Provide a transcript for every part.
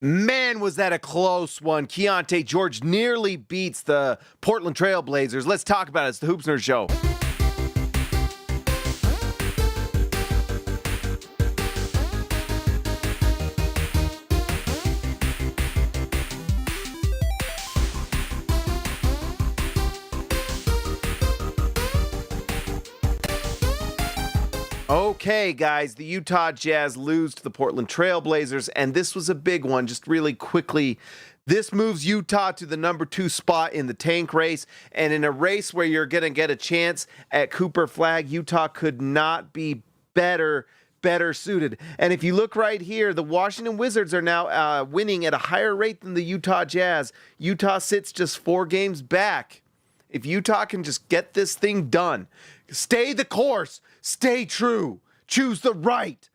Man, was that a close one. Keyonte George nearly beats the Portland Trail Blazers. Let's talk about it. It's the Hoops Nerd Show. Okay, guys, the Utah Jazz lose to the Portland Trail Blazers, and this was a big one. Just really quickly, this moves Utah to the number 2 spot in the tank race, and in a race where you're going to get a chance at Cooper Flagg, Utah could not be better suited. And if you look right here, the Washington Wizards are now winning at a higher rate than the Utah Jazz. Utah sits just 4 games back. If Utah can just get this thing done, stay the course, stay true, choose the right,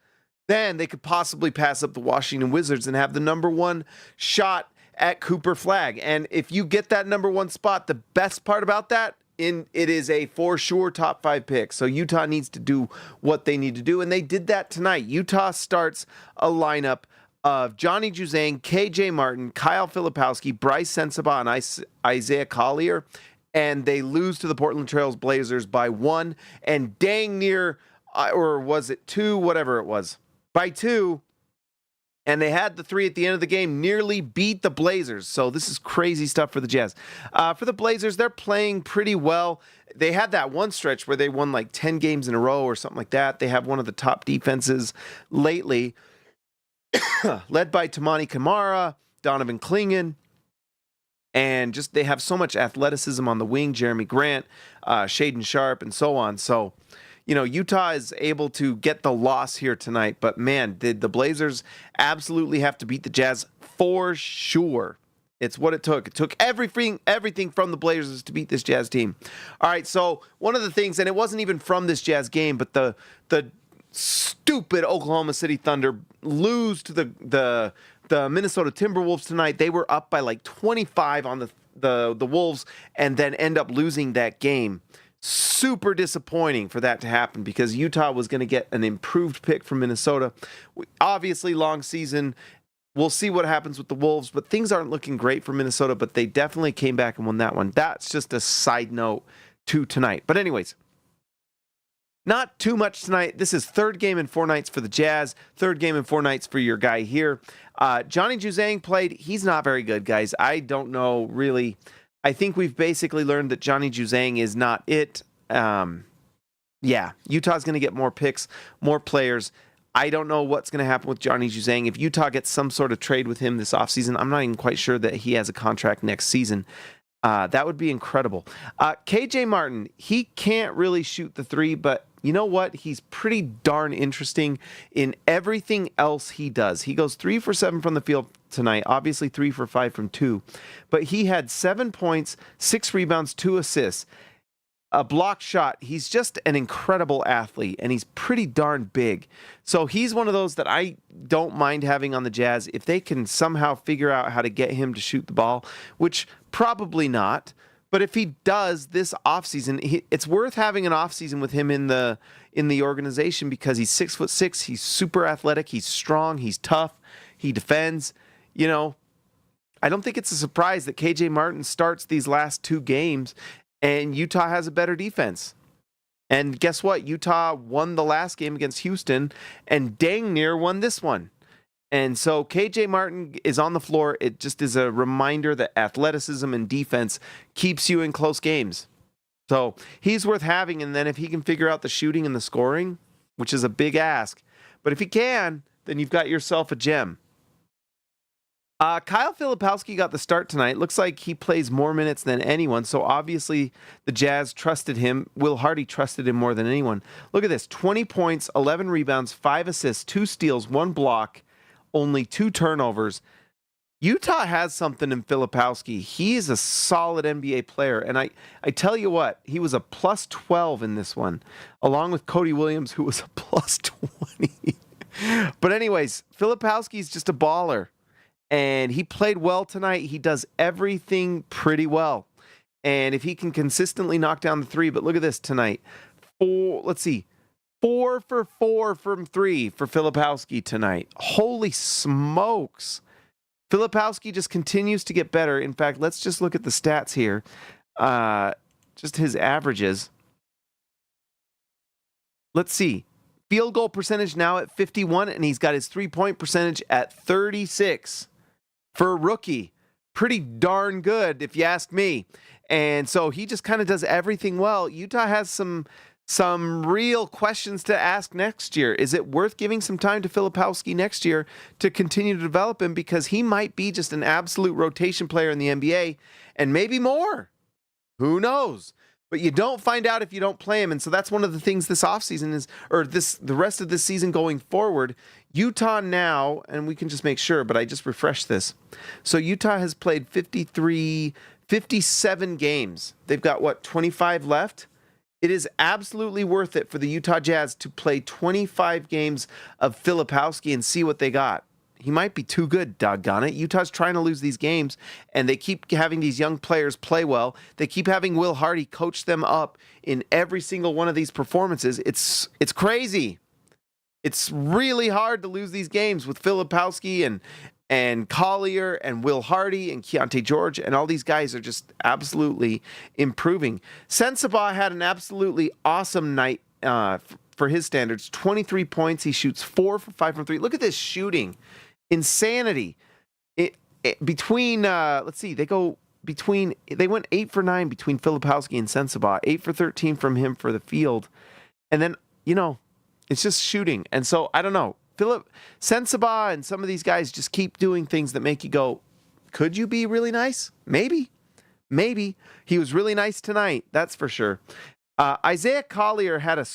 then they could possibly pass up the Washington Wizards and have the number 1 shot at Cooper Flagg. And if you get that number 1 spot, the best part about that, it is a for sure top 5 pick. So Utah needs to do what they need to do, and they did that tonight. Utah starts a lineup of Johnny Juzang, KJ Martin, Kyle Filipowski, Bryce Sensabaugh, and Isaiah Collier. And they lose to the Portland Trail Blazers by 1 and dang near, or was it 2, whatever it was, by 2. And they had the 3 at the end of the game, nearly beat the Blazers. So this is crazy stuff for the Jazz. For the Blazers, they're playing pretty well. They had that one stretch where they won like 10 games in a row or something like that. They have one of the top defenses lately, led by Tamani Kamara, Donovan Clingan. And just they have so much athleticism on the wing, Jeremy Grant, Shaden Sharp, and so on. So, Utah is able to get the loss here tonight. But, man, did the Blazers absolutely have to beat the Jazz for sure. It's what it took. It took everything from the Blazers to beat this Jazz team. All right, so one of the things, and it wasn't even from this Jazz game, but the stupid Oklahoma City Thunder lose to the Minnesota Timberwolves tonight. They were up by like 25 on the Wolves and then end up losing that game. Super disappointing for that to happen because Utah was going to get an improved pick from Minnesota. Obviously, long season. We'll see what happens with the Wolves, but things aren't looking great for Minnesota, but they definitely came back and won that one. That's just a side note to tonight. But anyways, not too much tonight. This is 3rd game in 4 nights for the Jazz. 3rd game in 4 nights for your guy here. Johnny Juzang played. He's not very good, guys. I don't know, really. I think we've basically learned that Johnny Juzang is not it. Yeah, Utah's going to get more picks, more players. I don't know what's going to happen with Johnny Juzang. If Utah gets some sort of trade with him this offseason, I'm not even quite sure that he has a contract next season. That would be incredible. KJ Martin, he can't really shoot the 3, but you know what? He's pretty darn interesting in everything else he does. He goes 3 for 7 from the field tonight, obviously 3 for 5 from 2, but he had 7 points, 6 rebounds, 2 assists, a blocked shot. He's just an incredible athlete, and he's pretty darn big. So he's one of those that I don't mind having on the Jazz if they can somehow figure out how to get him to shoot the ball, which probably not. But if he does this offseason, it's worth having an offseason with him in the organization because he's 6'6", he's super athletic, he's strong, he's tough, he defends. I don't think it's a surprise that KJ Martin starts these last 2 games and Utah has a better defense. And guess what? Utah won the last game against Houston and dang near won this one. And so KJ Martin is on the floor. It just is a reminder that athleticism and defense keeps you in close games. So he's worth having. And then if he can figure out the shooting and the scoring, which is a big ask, but if he can, then you've got yourself a gem. Kyle Filipowski got the start tonight. Looks like he plays more minutes than anyone. So obviously the Jazz trusted him. Will Hardy trusted him more than anyone. Look at this. 20 points, 11 rebounds, 5 assists, 2 steals, 1 block, only 2 turnovers. Utah has something in Filipowski. He is a solid NBA player. And I tell you what, he was a plus 12 in this one, along with Cody Williams, who was a plus 20. But anyways, Filipowski's just a baller. And he played well tonight. He does everything pretty well. And if he can consistently knock down the 3, but look at this tonight. 4 for 4 from 3 for Filipowski tonight. Holy smokes. Filipowski just continues to get better. In fact, let's just look at the stats here. Just his averages. Let's see. Field goal percentage now at 51, and he's got his three-point percentage at 36. For a rookie, pretty darn good, if you ask me. And so he just kind of does everything well. Utah has some real questions to ask next year. Is it worth giving some time to Filipowski next year to continue to develop him? Because he might be just an absolute rotation player in the NBA, and maybe more. Who knows? But you don't find out if you don't play him. And so that's one of the things this offseason is, or the rest of this season going forward. Utah now, and we can just make sure, but I just refreshed this. So Utah has played 57 games. They've got, 25 left? It is absolutely worth it for the Utah Jazz to play 25 games of Filipowski and see what they got. He might be too good, doggone it. Utah's trying to lose these games, and they keep having these young players play well. They keep having Will Hardy coach them up in every single one of these performances. It's crazy. It's really hard to lose these games with Filipowski and Collier and Will Hardy and Keyonte George, and all these guys are just absolutely improving. Sensabaugh had an absolutely awesome night for his standards. 23 points. He shoots 4 for 5 from 3. Look at this shooting. Insanity. Between let's see, they went 8 for 9 between Filipowski and Sensabaugh, 8 for 13 from him for the field, and then it's just shooting. And so I don't know, Sensabaugh and some of these guys just keep doing things that make you go, could you be really nice? Maybe he was really nice tonight. That's for sure. Isaiah Collier had a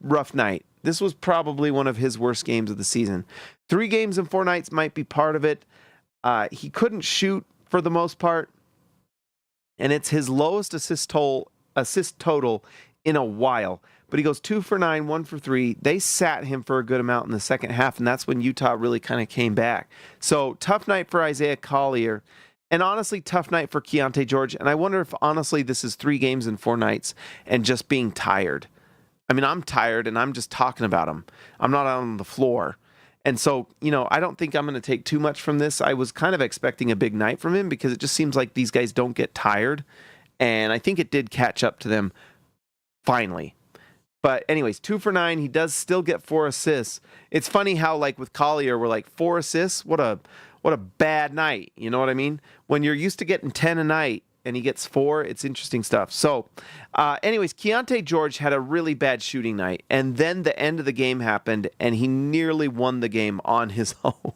rough night. This was probably one of his worst games of the season. 3 games in 4 nights might be part of it. He couldn't shoot for the most part, and it's his lowest assist total in a while. But he goes 2 for 9, 1 for 3. They sat him for a good amount in the second half, and that's when Utah really kind of came back. So tough night for Isaiah Collier. And honestly, tough night for Keyonte George. And I wonder if, honestly, this is 3 games in 4 nights and just being tired. I mean, I'm tired, and I'm just talking about him. I'm not out on the floor. And so, I don't think I'm going to take too much from this. I was kind of expecting a big night from him because it just seems like these guys don't get tired. And I think it did catch up to them finally. But anyways, 2 for 9. He does still get 4 assists. It's funny how, like, with Collier, we're like, 4 assists? What a bad night. You know what I mean? When you're used to getting 10 a night and he gets 4, it's interesting stuff. So, anyways, Keyonte George had a really bad shooting night. And then the end of the game happened, and he nearly won the game on his own.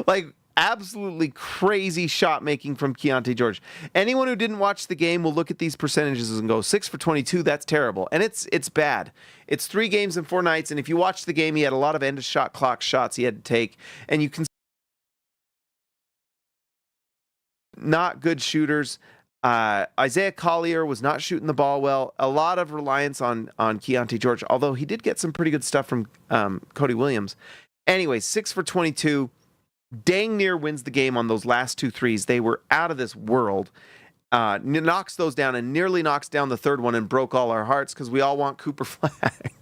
Like, absolutely crazy shot making from Keyonte George. Anyone who didn't watch the game will look at these percentages and go, 6 for 22, that's terrible. And it's bad. It's 3 games in 4 nights, and if you watch the game, he had a lot of end of shot clock shots he had to take, and you can not good shooters. Isaiah Collier was not shooting the ball well. A lot of reliance on Keyonte George, although he did get some pretty good stuff from Cody Williams. Anyway, 6 for 22. Dang near wins the game on those last 2 threes. They were out of this world. Knocks those down and nearly knocks down the third one and broke all our hearts because we all want Cooper Flagg.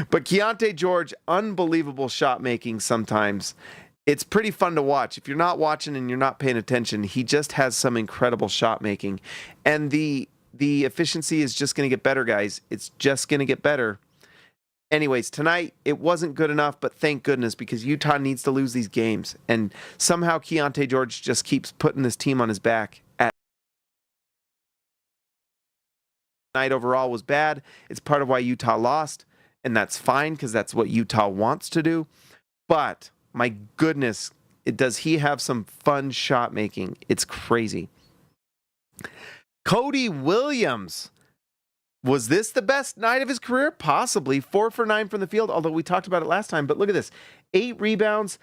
But Keyonte George, unbelievable shot making sometimes. It's pretty fun to watch. If you're not watching and you're not paying attention, he just has some incredible shot making. And the efficiency is just going to get better, guys. It's just going to get better. Anyways, tonight, it wasn't good enough, but thank goodness, because Utah needs to lose these games. And somehow Keyonte George just keeps putting this team on his back. Night overall was bad. It's part of why Utah lost, and that's fine because that's what Utah wants to do. But my goodness, does he have some fun shot making? It's crazy. Cody Williams. Was this the best night of his career? Possibly. 4 for 9 from the field, although we talked about it last time. But look at this. 8 rebounds,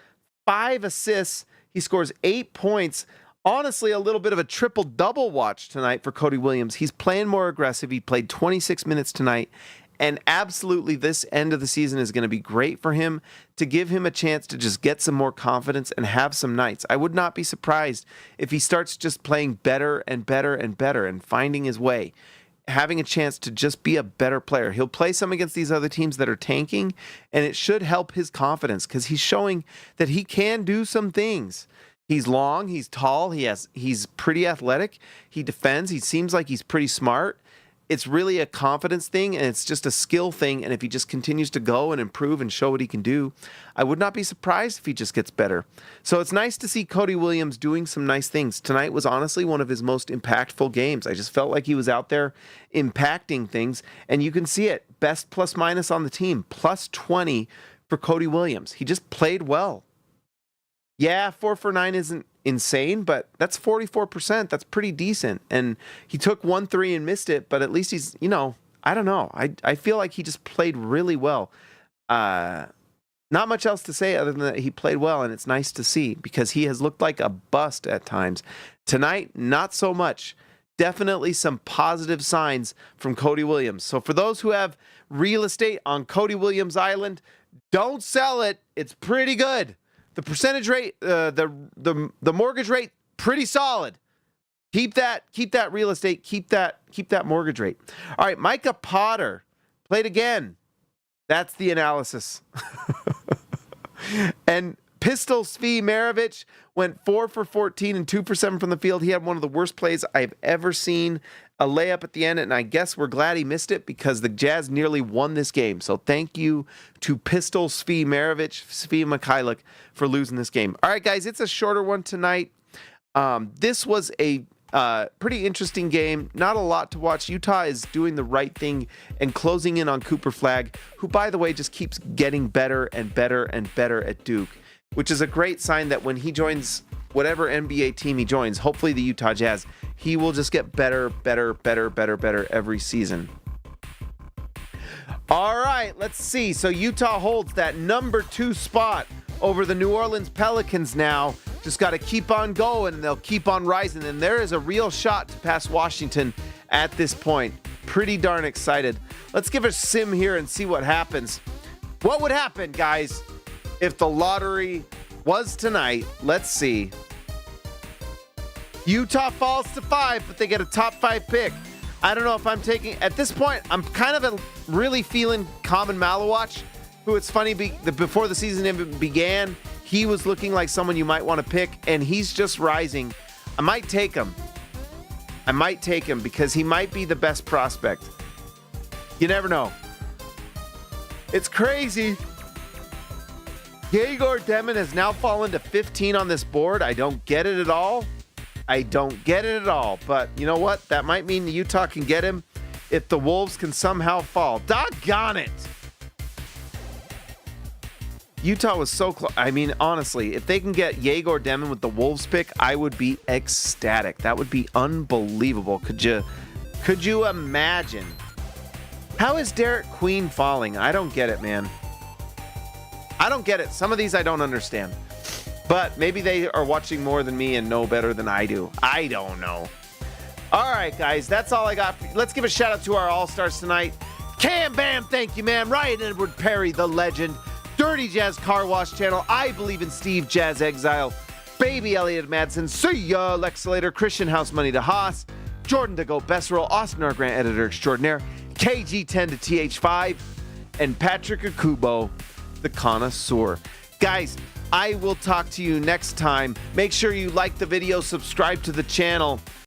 5 assists. He scores 8 points. Honestly, a little bit of a triple-double watch tonight for Cody Williams. He's playing more aggressive. He played 26 minutes tonight. And absolutely, this end of the season is going to be great for him to give him a chance to just get some more confidence and have some nights. I would not be surprised if he starts just playing better and better and better and finding his way. having a chance to just be a better player. He'll play some against these other teams that are tanking, and it should help his confidence because he's showing that he can do some things. He's long, he's tall, he's pretty athletic, he defends, he seems like he's pretty smart. It's really a confidence thing, and it's just a skill thing, and if he just continues to go and improve and show what he can do, I would not be surprised if he just gets better. So it's nice to see Cody Williams doing some nice things. Tonight was honestly one of his most impactful games. I just felt like he was out there impacting things, and you can see it. Best plus minus on the team, plus 20 for Cody Williams. He just played well. Yeah, 4 for 9 isn't insane, but that's 44%. That's pretty decent. And he took 1 3 and missed it, but at least he's, I don't know. I feel like he just played really well. Not much else to say other than that he played well, and it's nice to see because he has looked like a bust at times. Tonight, not so much. Definitely some positive signs from Cody Williams. So for those who have real estate on Cody Williams Island, don't sell it. It's pretty good. The percentage rate, the mortgage rate, pretty solid. Keep that real estate, keep that mortgage rate. All right, Micah Potter played again. That's the analysis. And Pistol Svi Maravich went 4 for 14 and 2 for 7 from the field. He had one of the worst plays I've ever seen. A layup at the end, and I guess we're glad he missed it because the Jazz nearly won this game. So thank you to Pistol Svi Maravich, Svi Mikhailuk for losing this game. All right, guys, it's a shorter one tonight. This was a pretty interesting game. Not a lot to watch. Utah is doing the right thing and closing in on Cooper Flagg, who, by the way, just keeps getting better and better and better at Duke, which is a great sign that when he joins whatever NBA team he joins, hopefully the Utah Jazz, he will just get better every season. All right, let's see. So Utah holds that number 2 spot over the New Orleans Pelicans now. Just got to keep on going, and they'll keep on rising. And there is a real shot to pass Washington at this point. Pretty darn excited. Let's give a sim here and see what happens. What would happen, guys, if the lottery was tonight? Let's see. Utah falls to 5, but they get a top 5 pick. I don't know if I'm taking... At this point, I'm kind of really feeling Common Malawatch, who it's funny, before the season even began, he was looking like someone you might want to pick, and he's just rising. I might take him. Because he might be the best prospect. You never know. It's crazy. Yegor Demon has now fallen to 15 on this board. I don't get it at all. But you know what? That might mean the Utah can get him if the Wolves can somehow fall. Doggone it. Utah was so close. I mean, honestly, if they can get Yegor Demon with the Wolves pick, I would be ecstatic. That would be unbelievable. Could you imagine? How is Derek Queen falling? I don't get it, man. I don't get it. Some of these I don't understand. But maybe they are watching more than me and know better than I do. I don't know. All right, guys, that's all I got. Let's give a shout out to our All-Stars tonight. Cam Bam, thank you, man. Ryan Edward Perry, the legend. Dirty Jazz Car Wash Channel. I Believe in Steve, Jazz Exile. Baby Elliott Madsen. See ya. Lex Slater. Christian House Money to Haas. Jordan to Go Besserell. Austin R. Grant, Editor Extraordinaire. KG10 to TH5. And Patrick Akubo, the Connoisseur. Guys, I will talk to you next time. Make sure you like the video, subscribe to the channel.